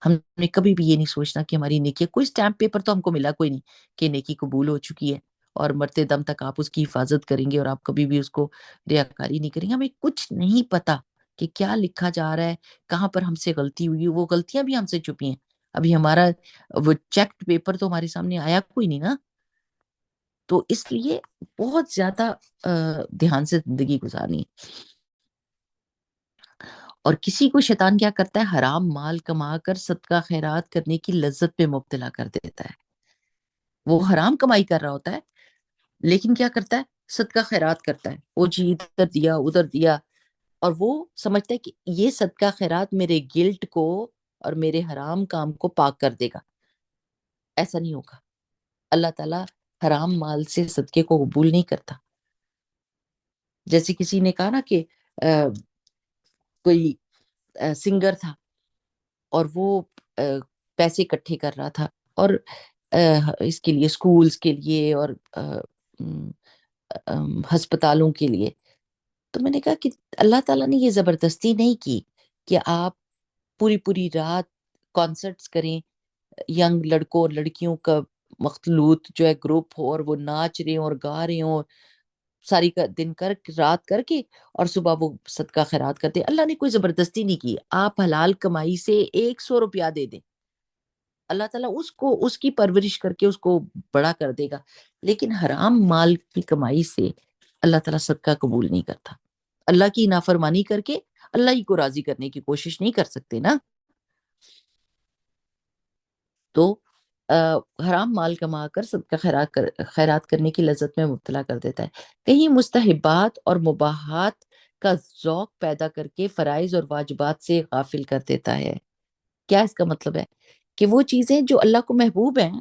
ہم نے کبھی بھی یہ نہیں سوچنا کہ ہماری نیکی، کوئی سٹیمپ پیپر تو ہم کو ملا کوئی نہیں کہ نیکی قبول ہو چکی ہے اور مرتے دم تک آپ اس کی حفاظت کریں گے اور آپ کبھی بھی اس کو ریاکاری نہیں کریں گے۔ ہمیں کچھ نہیں پتا کہ کیا لکھا جا رہا ہے، کہاں پر ہم سے غلطی ہوئی، وہ غلطیاں بھی ہم سے چھپی ہیں۔ ابھی ہمارا وہ چیکڈ پیپر تو ہمارے سامنے آیا کوئی نہیں نا، تو اس لیے بہت زیادہ دھیان سے زندگی گزارنی ہے۔ اور کسی کو شیطان کیا کرتا ہے؟ حرام مال کما کر صدقہ خیرات کرنے کی لذت پہ مبتلا کر دیتا ہے۔ وہ حرام کمائی کر رہا ہوتا ہے لیکن کیا کرتا ہے؟ صدقہ خیرات کرتا ہے، وہ جی ادھر دیا ادھر دیا، اور وہ سمجھتا ہے کہ یہ صدقہ خیرات میرے گلٹ کو اور میرے حرام کام کو پاک کر دے گا۔ ایسا نہیں ہوگا، اللہ تعالیٰ حرام مال سے صدقے کو قبول نہیں کرتا۔ جیسے کسی نے کہا نا کہ کوئی سنگر تھا اور وہ پیسے اکٹھے کر رہا تھا، اور اس کے لیے سکولز کے لیے اور ہسپتالوں کے لیے۔ تو میں نے کہا کہ اللہ تعالیٰ نے یہ زبردستی نہیں کی کہ آپ پوری پوری رات کانسرٹس کریں، ینگ لڑکوں اور لڑکیوں کا مخلوط جو ہے گروپ ہو اور وہ ناچ رہے ہوں اور گا رہے ہوں، ساری کا دن کر رات کر کے اور صبح وہ صدقہ خیرات کرتے۔ اللہ نے کوئی زبردستی نہیں کی، آپ حلال کمائی سے 100 روپیہ دے دیں، اللہ تعالیٰ اس کو اس کی پرورش کر کے اس کو بڑا کر دے گا، لیکن حرام مال کی کمائی سے اللہ تعالیٰ صدقہ قبول نہیں کرتا۔ اللہ کی نافرمانی کر کے اللہ ہی کو راضی کرنے کی کوشش نہیں کر سکتے نا۔ تو حرام مال کما کر صدقہ خیرات کرنے کی لذت میں مبتلا کر دیتا ہے، کہیں مستحبات اور مباحات کا ذوق پیدا کر کے فرائض اور واجبات سے غافل کر دیتا ہے۔ کیا اس کا مطلب ہے؟ کہ وہ چیزیں جو اللہ کو محبوب ہیں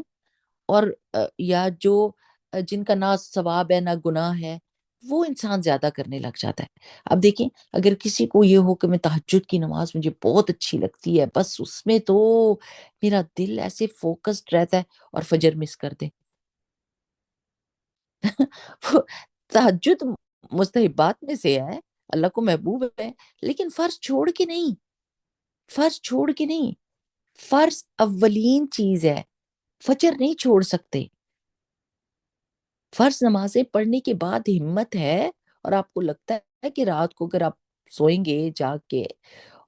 اور یا جو جن کا نہ ثواب ہے نہ گناہ ہے، وہ انسان زیادہ کرنے لگ جاتا ہے۔ اب دیکھیں، اگر کسی کو یہ ہو کہ میں تہجد کی نماز مجھے بہت اچھی لگتی ہے، بس اس میں تو میرا دل ایسے فوکسڈ رہتا ہے، اور فجر مس کر دے وہ تہجد مستحبات میں سے ہے، اللہ کو محبوب ہے، لیکن فرض چھوڑ کے نہیں، فرض چھوڑ کے نہیں، فرض اولین چیز ہے، فجر نہیں چھوڑ سکتے۔ فرض نمازیں پڑھنے کے بعد ہمت ہے، اور آپ کو لگتا ہے کہ رات کو اگر آپ سوئیں گے جاگ کے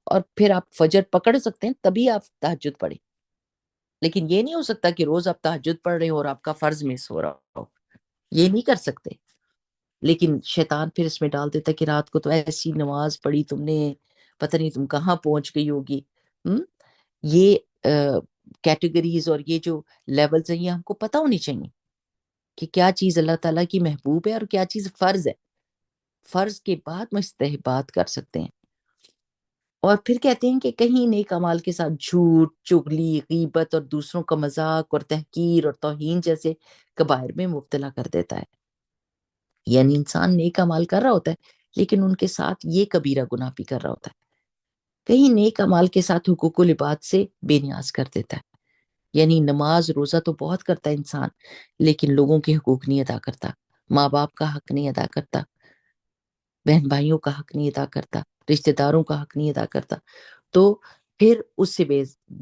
اور پھر آپ فجر پکڑ سکتے ہیں، تبھی آپ تہجد پڑھیں۔ لیکن یہ نہیں ہو سکتا کہ روز آپ تہجد پڑھ رہے ہو اور آپ کا فرض مس ہو رہا ہو، یہ نہیں کر سکتے۔ لیکن شیطان پھر اس میں ڈال دیتا ہے کہ رات کو تو ایسی نماز پڑھی تم نے، پتہ نہیں تم کہاں پہنچ گئی ہوگی۔ ہم؟ یہ کیٹیگریز اور یہ جو لیولز ہیں، یہ ہم کو پتہ ہونی چاہیے کہ کیا چیز اللہ تعالیٰ کی محبوب ہے اور کیا چیز فرض ہے۔ فرض کے بعد مستحبات کر سکتے ہیں۔ اور پھر کہتے ہیں کہ کہیں نیک اعمال کے ساتھ جھوٹ، چغلی، غیبت اور دوسروں کا مذاق اور تحقیر اور توہین جیسے کبائر میں مبتلا کر دیتا ہے۔ یعنی انسان نیک اعمال کر رہا ہوتا ہے، لیکن ان کے ساتھ یہ کبیرہ گناہ بھی کر رہا ہوتا ہے۔ کہیں نیک اعمال کے ساتھ حقوق العباد سے بے نیاز کر دیتا ہے۔ یعنی نماز روزہ تو بہت کرتا ہے انسان، لیکن لوگوں کے حقوق نہیں ادا کرتا، ماں باپ کا حق نہیں ادا کرتا، بہن بھائیوں کا حق نہیں ادا کرتا، رشتہ داروں کا حق نہیں ادا کرتا، تو پھر اس سے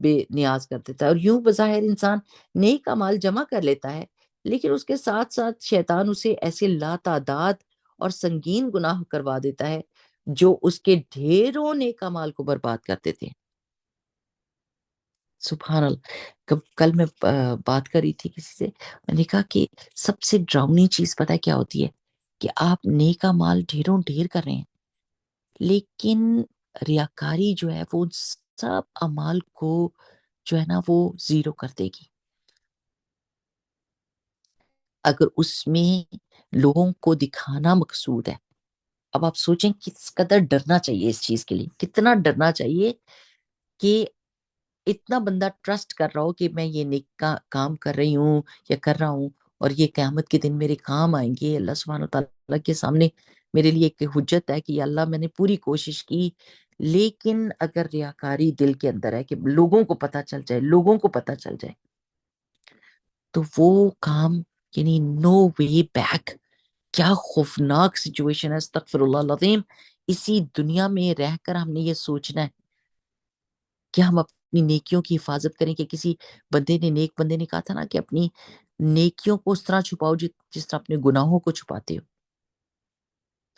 بے نیاز کر دیتا ہے۔ اور یوں بظاہر انسان نیک اعمال جمع کر لیتا ہے، لیکن اس کے ساتھ ساتھ شیطان اسے ایسے لاتعداد اور سنگین گناہ کروا دیتا ہے جو اس کے ڈھیروں نیک اعمال کو برباد کر دیتے ہیں۔ سبحان اللہ! کل میں بات کر رہی تھی کسی سے، میں نے کہا کہ سب سے ڈراؤنی چیز پتہ ہے کیا ہوتی ہے؟ کہ آپ نیک اعمال ڈھیروں ڈھیر کر رہے ہیں، لیکن ریاکاری جو ہے وہ ان سب اعمال کو جو ہے نا وہ زیرو کر دے گی۔ اگر اس میں لوگوں کو دکھانا مقصود ہے، اب آپ سوچیں کس قدر ڈرنا چاہیے اس چیز کے لیے، کتنا ڈرنا چاہیے کہ اتنا بندہ ٹرسٹ کر رہا ہو کہ میں یہ نیک کام کر رہی ہوں یا کر رہا ہوں، اور یہ قیامت کے دن میرے کام آئیں گے، اللہ سبحانہ وتعالیٰ کے سامنے میرے لیے ایک حجت ہے کہ یا اللہ میں نے پوری کوشش کی۔ لیکن اگر ریاکاری دل کے اندر ہے کہ لوگوں کو پتہ چل جائے، لوگوں کو پتہ چل جائے، تو وہ کام یعنی نو وے بیک۔ کیا خوفناک سچویشن ہے، استغفر اللہ العظیم۔ اسی دنیا میں رہ کر ہم نے یہ سوچنا ہے کہ ہم اپنی نیکیوں کی حفاظت کریں، کہ کسی نیک بندے نے کہا تھا نا کہ اپنی نیکیوں کو اس طرح چھپاؤ جس طرح اپنے گناہوں کو چھپاتے ہو،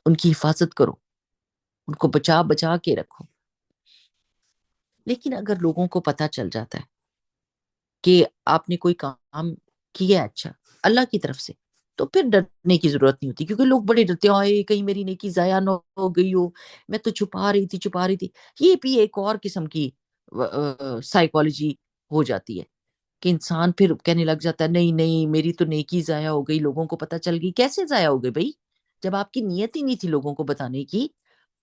ان کی حفاظت کرو، ان کو بچا بچا کے رکھو۔ لیکن اگر لوگوں کو پتہ چل جاتا ہے کہ آپ نے کوئی کام کیا ہے اچھا اللہ کی طرف سے، تو پھر ڈرنے کی ضرورت نہیں ہوتی، کیونکہ لوگ بڑے ڈرتے ہیں، آئے کہیں میری نیکی ضائع نہ ہو گئی ہو، میں تو چھپا رہی تھی۔ یہ بھی ایک اور قسم کی سائیکالوجی ہو جاتی ہے کہ انسان پھر کہنے لگ جاتا ہے نہیں نہیں میری تو نیکی ضائع ہو گئی، لوگوں کو پتہ چل گئی۔ کیسے ضائع ہو گئی بھائی؟ جب آپ کی نیت ہی نہیں تھی لوگوں کو بتانے کی،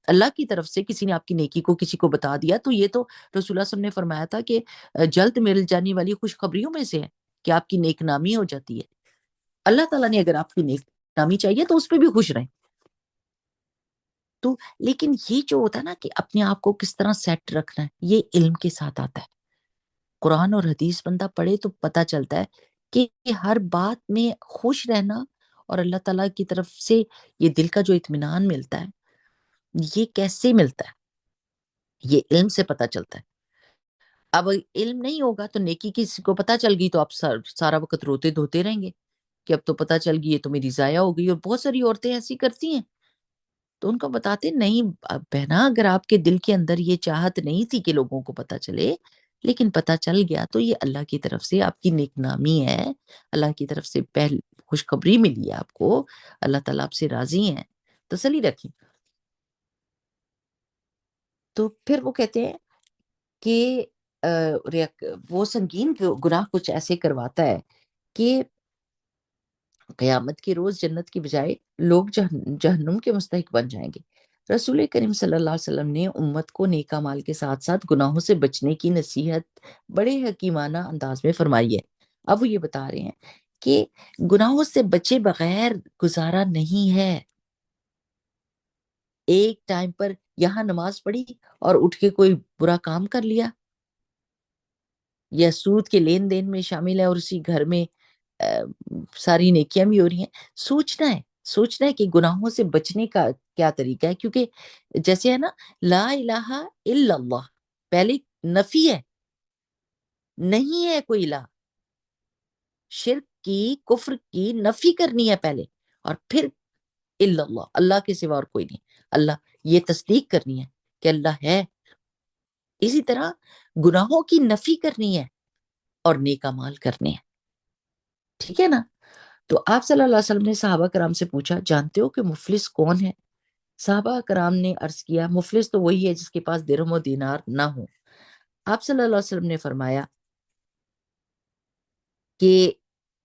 اللہ کی طرف سے کسی نے آپ کی نیکی کو کسی کو بتا دیا، تو یہ تو رسول اللہ صلی اللہ علیہ وسلم نے فرمایا تھا کہ جلد مل جانے والی خوشخبریوں میں سے ہے کہ آپ کی نیک نامی ہو جاتی ہے۔ اللہ تعالیٰ نے اگر آپ کی نیک نامی چاہیے تو اس پہ بھی خوش رہیں۔ تو لیکن یہ جو ہوتا ہے نا کہ اپنے آپ کو کس طرح سیٹ رکھنا ہے، یہ علم کے ساتھ آتا ہے۔ قرآن اور حدیث بندہ پڑھے تو پتہ چلتا ہے کہ ہر بات میں خوش رہنا اور اللہ تعالیٰ کی طرف سے یہ دل کا جو اطمینان ملتا ہے، یہ کیسے ملتا ہے؟ یہ علم سے پتہ چلتا ہے۔ اب علم نہیں ہوگا تو نیکی کسی کو پتہ چل گئی تو آپ سارا وقت روتے دھوتے رہیں گے کہ اب تو پتہ چل گئی، یہ تو میری ضائع ہو گئی۔ اور بہت ساری عورتیں ایسی کرتی ہیں، تو ان کو بتاتے نہیں بہنا، اگر آپ کے دل کے اندر یہ چاہت نہیں تھی کہ لوگوں کو پتہ چلے، لیکن پتہ چل گیا تو یہ اللہ کی طرف سے آپ کی نیک نامی ہے، اللہ کی طرف سے خوشخبری ملی ہے آپ کو، اللہ تعالیٰ آپ سے راضی ہیں، تسلی رکھیں۔ تو پھر وہ کہتے ہیں کہ وہ سنگین گناہ کچھ ایسے کرواتا ہے کہ قیامت کے روز جنت کی بجائے لوگ جہنم کے مستحق بن جائیں گے۔ رسول کریم صلی اللہ علیہ وسلم نے امت کو نیک اعمال کے ساتھ ساتھ گناہوں سے بچنے کی نصیحت بڑے حکیمانہ انداز میں فرمائی ہے۔ اب وہ یہ بتا رہے ہیں کہ گناہوں سے بچے بغیر گزارا نہیں ہے۔ ایک ٹائم پر یہاں نماز پڑھی اور اٹھ کے کوئی برا کام کر لیا، یا سود کے لین دین میں شامل ہے اور اسی گھر میں ساری نیکیاں بھی ہو رہی ہیں۔ سوچنا ہے کہ گناہوں سے بچنے کا کیا طریقہ ہے، کیونکہ جیسے ہے نا، لا الہ الا اللہ، پہلے نفی ہے، نہیں ہے کوئی الہ، شرک کی، کفر کی نفی کرنی ہے پہلے، اور پھر الا اللہ، اللہ کے سوا اور کوئی نہیں، اللہ، یہ تصدیق کرنی ہے کہ اللہ ہے۔ اسی طرح گناہوں کی نفی کرنی ہے اور نیک اعمال کرنے ہیں، ٹھیک ہے نا؟ تو آپ صلی اللہ علیہ وسلم نے صحابہ کرام سے پوچھا، جانتے ہو کہ مفلس کون ہے؟ صحابہ کرام نے عرض کیا، مفلس تو وہی ہے جس کے پاس درہم و دینار نہ ہو۔ آپ صلی اللہ علیہ وسلم نے فرمایا کہ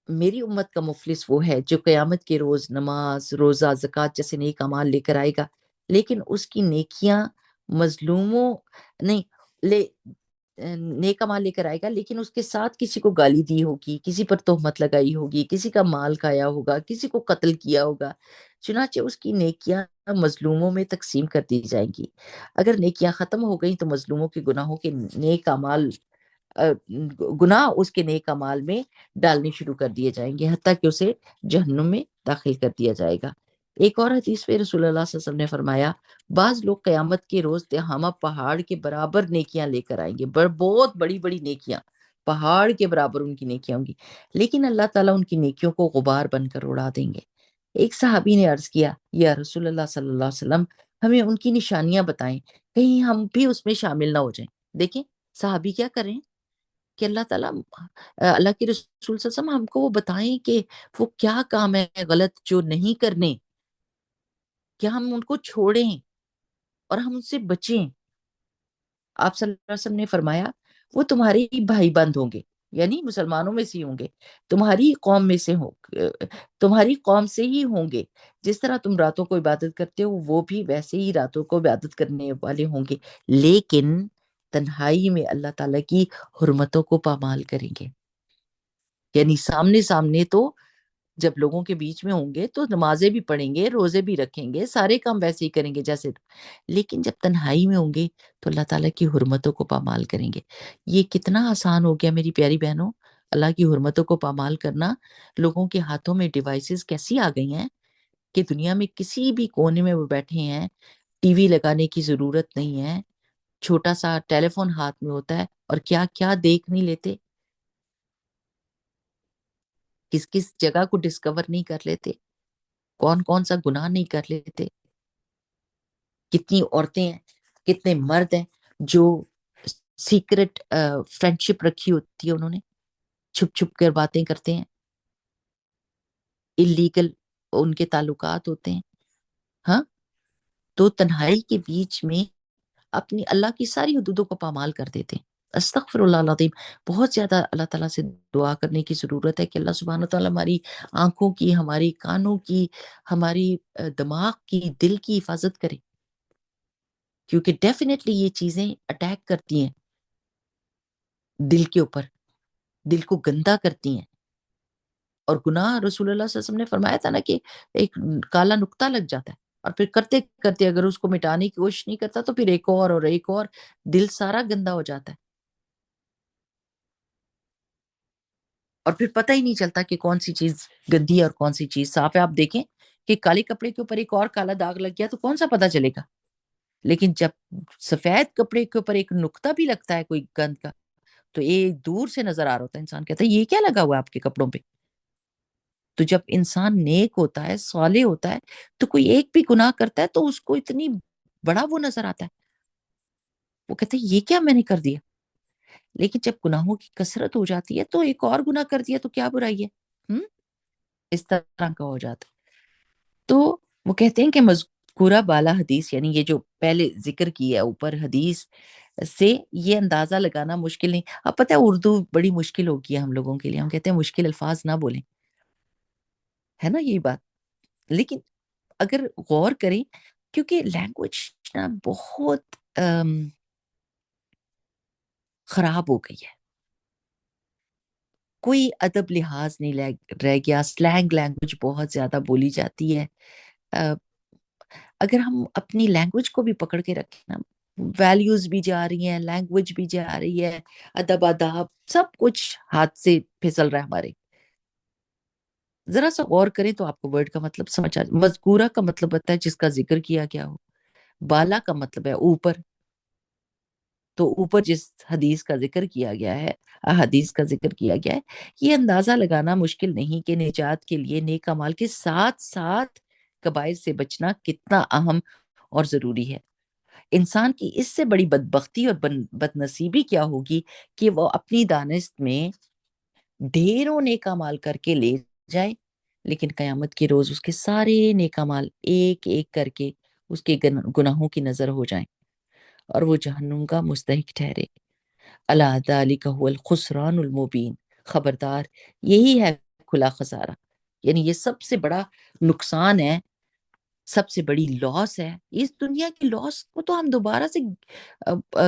میری امت کا مفلس وہ ہے جو قیامت کے روز نماز، روزہ، زکوٰۃ جیسے نیک اعمال لے کر آئے گا، لیکن اس کی نیکیاں مظلوموں نہیں لے نیک اعمال لے کر آئے گا، لیکن اس کے ساتھ کسی کو گالی دی ہوگی، کسی پر تہمت لگائی ہوگی، کسی کا مال کھایا ہوگا، کسی کو قتل کیا ہوگا، چنانچہ اس کی نیکیاں مظلوموں میں تقسیم کر دی جائیں گی۔ اگر نیکیاں ختم ہو گئیں تو مظلوموں کے گناہوں کے نیک اعمال گناہ اس کے نیک اعمال میں ڈالنے شروع کر دیے جائیں گے، حتیٰ کہ اسے جہنم میں داخل کر دیا جائے گا۔ ایک اور حدیث میں رسول اللہ صلی اللہ علیہ وسلم نے فرمایا، بعض لوگ قیامت کے روز تہامہ پہاڑ کے برابر نیکیاں لے کر آئیں گے، بہت بڑی بڑی نیکیاں، پہاڑ کے برابر ان کی نیکیاں ہوں گی، لیکن اللہ تعالیٰ ان کی نیکیوں کو غبار بن کر اڑا دیں گے۔ ایک صحابی نے عرض کیا، یا رسول اللہ صلی اللہ علیہ وسلم، ہمیں ان کی نشانیاں بتائیں، کہیں ہم بھی اس میں شامل نہ ہو جائیں۔ دیکھیں صحابی کیا کریں کہ اللہ تعالیٰ اللہ کے رسول صلی اللہ علیہ وسلم ہم کو وہ بتائیں کہ وہ کیا کام ہے غلط جو نہیں کرنے، کہ ہم ان کو چھوڑیں اور ہم ان سے بچیں۔ آپ صلی اللہ علیہ وسلم نے فرمایا، وہ تمہارے ہی بھائی بند ہوں گے، یعنی مسلمانوں میں سے ہی ہوں گے، تمہاری قوم میں سے تمہاری قوم سے ہی ہوں گے، جس طرح تم راتوں کو عبادت کرتے ہو وہ بھی ویسے ہی راتوں کو عبادت کرنے والے ہوں گے، لیکن تنہائی میں اللہ تعالیٰ کی حرمتوں کو پامال کریں گے۔ یعنی سامنے سامنے تو جب لوگوں کے بیچ میں ہوں گے تو نمازیں بھی پڑھیں گے، روزے بھی رکھیں گے، سارے کام ویسے ہی کریں گے جیسے، لیکن جب تنہائی میں ہوں گے تو اللہ تعالیٰ کی حرمتوں کو پامال کریں گے۔ یہ کتنا آسان ہو گیا میری پیاری بہنوں، اللہ کی حرمتوں کو پامال کرنا۔ لوگوں کے ہاتھوں میں ڈیوائسز کیسی آ گئی ہیں کہ دنیا میں کسی بھی کونے میں وہ بیٹھے ہیں، ٹی وی لگانے کی ضرورت نہیں ہے، چھوٹا سا ٹیلی فون ہاتھ میں ہوتا ہے اور کیا کیا دیکھ نہیں لیتے، کس کس جگہ کو ڈسکور نہیں کر لیتے، کون کون سا گناہ نہیں کر لیتے، کتنی عورتیں ہیں، کتنے مرد ہیں جو سیکرٹ فرینڈشپ رکھی ہوتی ہے انہوں نے، چھپ چھپ کر باتیں کرتے ہیں، اللیگل ان کے تعلقات ہوتے ہیں۔ ہاں، تو تنہائی کے بیچ میں اپنی اللہ کی ساری حدودوں کو پامال کر دیتے ہیں۔ استغفر اللہ العظیم، بہت زیادہ اللہ تعالیٰ سے دعا کرنے کی ضرورت ہے کہ اللہ سبحانہ تعالیٰ ہماری آنکھوں کی، ہماری کانوں کی، ہماری دماغ کی، دل کی حفاظت کرے، کیونکہ ڈیفینیٹلی یہ چیزیں اٹیک کرتی ہیں دل کے اوپر، دل کو گندا کرتی ہیں، اور گناہ رسول اللہ صلی اللہ علیہ وسلم نے فرمایا تھا نا کہ ایک کالا نقطہ لگ جاتا ہے، اور پھر کرتے کرتے اگر اس کو مٹانے کی کوشش نہیں کرتا تو پھر ایک اور ایک اور، دل سارا گندا ہو جاتا ہے، اور پھر پتہ ہی نہیں چلتا کہ کون سی چیز گندی ہے اور کون سی چیز صاف ہے۔ آپ دیکھیں کہ کالے کپڑے کے اوپر ایک اور کالا داغ لگ گیا تو کون سا پتہ چلے گا، لیکن جب سفید کپڑے کے اوپر ایک نقطہ بھی لگتا ہے کوئی گند کا تو ایک دور سے نظر آ رہا ہوتا ہے، انسان کہتا ہے یہ کیا لگا ہوا ہے آپ کے کپڑوں پہ۔ تو جب انسان نیک ہوتا ہے، صالح ہوتا ہے، تو کوئی ایک بھی گناہ کرتا ہے تو اس کو اتنی بڑا وہ نظر آتا ہے، وہ کہتے ہیں یہ کیا میں نے کر دیا، لیکن جب گناہوں کی کثرت ہو جاتی ہے تو ایک اور گناہ کر دیا تو کیا برائی ہے، ہم اس طرح کا ہو جاتا ہے۔ تو وہ کہتے ہیں کہ مذکورہ بالا حدیث، یعنی یہ جو پہلے ذکر کی ہے اوپر حدیث سے، یہ اندازہ لگانا مشکل نہیں۔ اب پتہ ہے اردو بڑی مشکل ہوگی ہے ہم لوگوں کے لیے، ہم کہتے ہیں مشکل الفاظ نہ بولیں، ہے نا یہی بات، لیکن اگر غور کریں کیونکہ لینگویج نا بہت خراب ہو گئی ہے، کوئی ادب لحاظ نہیں رہ گیا، سلینگ لینگویج بہت زیادہ بولی جاتی ہے۔ آ، اگر ہم اپنی لینگویج کو بھی پکڑ کے رکھیں نا، ویلیوز بھی جا رہی ہیں، لینگویج بھی جا رہی ہے، ادب آداب سب کچھ ہاتھ سے پھسل رہا ہے ہمارے۔ ذرا سا غور کریں تو آپ کو ورڈ کا مطلب سمجھ آ مذکورہ کا مطلب ہوتا ہے جس کا ذکر کیا گیا ہو، بالا کا مطلب ہے اوپر، تو اوپر جس حدیث کا ذکر کیا گیا ہے، احادیث کا ذکر کیا گیا ہے، یہ اندازہ لگانا مشکل نہیں کہ نجات کے لیے نیک اعمال کے ساتھ ساتھ کبائر سے بچنا کتنا اہم اور ضروری ہے۔ انسان کی اس سے بڑی بدبختی اور بد نصیبی کیا ہوگی کہ وہ اپنی دانست میں ڈھیروں نیک اعمال کر کے لے جائے، لیکن قیامت کے روز اس کے سارے نیک اعمال ایک ایک کر کے اس کے گناہوں کی نظر ہو جائیں اور وہ جہنم کا مستحق ٹھہرے۔ اللہ ذالک هو الخسران المبین، خبردار یہی ہے کھلا خسارہ، یعنی یہ سب سے بڑا نقصان ہے، سب سے بڑی لاس ہے۔ اس دنیا کی لاس کو تو ہم دوبارہ سے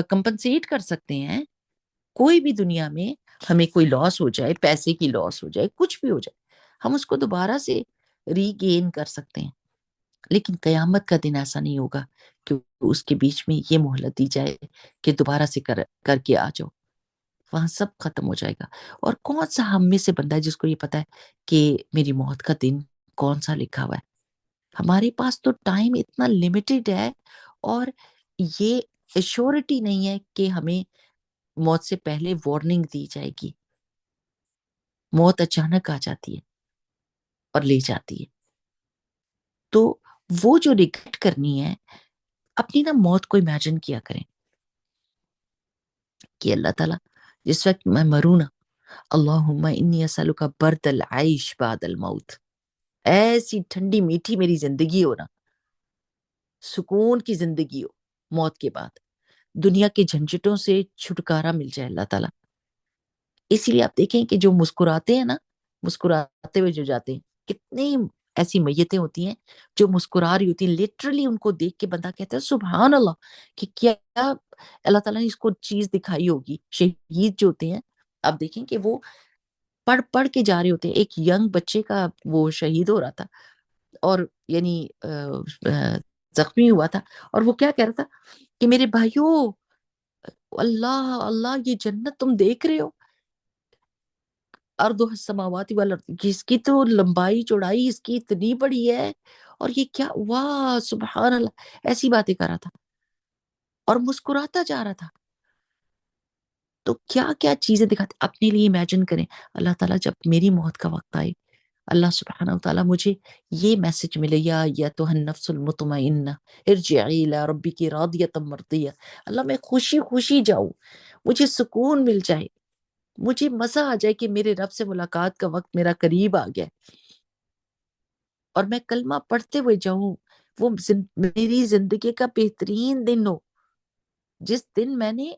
کمپنسیٹ کر سکتے ہیں، کوئی بھی دنیا میں ہمیں کوئی لاس ہو جائے، پیسے کی لاس ہو جائے، کچھ بھی ہو جائے، ہم اس کو دوبارہ سے ری گین کر سکتے ہیں، لیکن قیامت کا دن ایسا نہیں ہوگا کہ اس کے بیچ میں یہ مہلت دی جائے کہ دوبارہ سے کر کے آ جاؤ، وہاں سب ختم ہو جائے گا۔ اور کون سا ہم میں سے بندہ ہے جس کو یہ پتا ہے کہ میری موت کا دن کون سا لکھا ہوا ہے؟ ہمارے پاس تو ٹائم اتنا لمیٹڈ ہے، اور یہ ایشورٹی نہیں ہے کہ ہمیں موت سے پہلے وارننگ دی جائے گی۔ موت اچانک آ جاتی ہے اور لے جاتی ہے، تو وہ جو ریگریٹ کرنی ہے، اپنی نا موت کو امیجن کیا کریں کہ اللہ تعالیٰ جس وقت میں مروں نا، اللہم انی اسألک برد العیش بعد الموت، ایسی ٹھنڈی میٹھی میری زندگی ہو نا، سکون کی زندگی ہو موت کے بعد، دنیا کے جھنجھٹوں سے چھٹکارا مل جائے اللہ تعالیٰ۔ اسی لیے آپ دیکھیں کہ جو مسکراتے ہیں نا، مسکراتے ہوئے جو جاتے ہیں، کتنی ایسی میتیں ہوتی ہیں جو مسکرا رہی ہوتی ہیں، لٹرلی ان کو دیکھ کے بندہ کہتا ہے سبحان اللہ، کہ کیا اللہ تعالیٰ نے اس کو چیز دکھائی ہوگی۔ شہید جو ہوتے ہیں، آپ دیکھیں کہ وہ پڑھ پڑھ کے جا رہے ہوتے ہیں، ایک ینگ بچے کا وہ شہید ہو رہا تھا، اور یعنی زخمی ہوا تھا، اور وہ کیا کہہ رہا تھا کہ میرے بھائیوں، اللہ اللہ یہ جنت تم دیکھ رہے ہو، ارض السماوات والارض، اس کی تو لمبائی چوڑائی اس کی اتنی بڑی ہے، اور یہ کیا، واہ سبحان اللہ، ایسی باتیں کر رہا تھا اور مسکراتا جا رہا تھا۔ تو کیا کیا چیزیں دکھاتے اپنے لیے، امیجن کریں اللہ تعالیٰ جب میری موت کا وقت آئے، اللہ سبحانہ وتعالیٰ مجھے یہ میسج ملے، یا ایتھا النفس المطمئنہ ارجعی الی ربک راضیۃ مرضیہ، اللہ میں خوشی خوشی جاؤں، مجھے سکون مل جائے، مجھے مزہ آ جائے کہ میرے رب سے ملاقات کا وقت میرا قریب آ گیا، اور میں کلمہ پڑھتے ہوئے جاؤں، وہ میری زندگی کا بہترین دن ہو، جس دن میں نے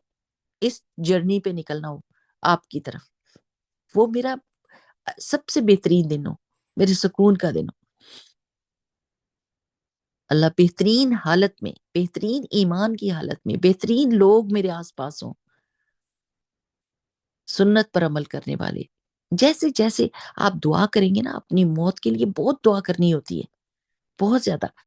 اس جرنی پہ نکلنا ہو آپ کی طرف، وہ میرا سب سے بہترین دن ہو، میرے سکون کا دن ہو۔ اللہ بہترین حالت میں، بہترین ایمان کی حالت میں، بہترین لوگ میرے آس پاس ہوں، سنت پر عمل کرنے والے۔ جیسے جیسے آپ دعا کریں گے نا اپنی موت کے لیے، بہت دعا کرنی ہوتی ہے، بہت زیادہ۔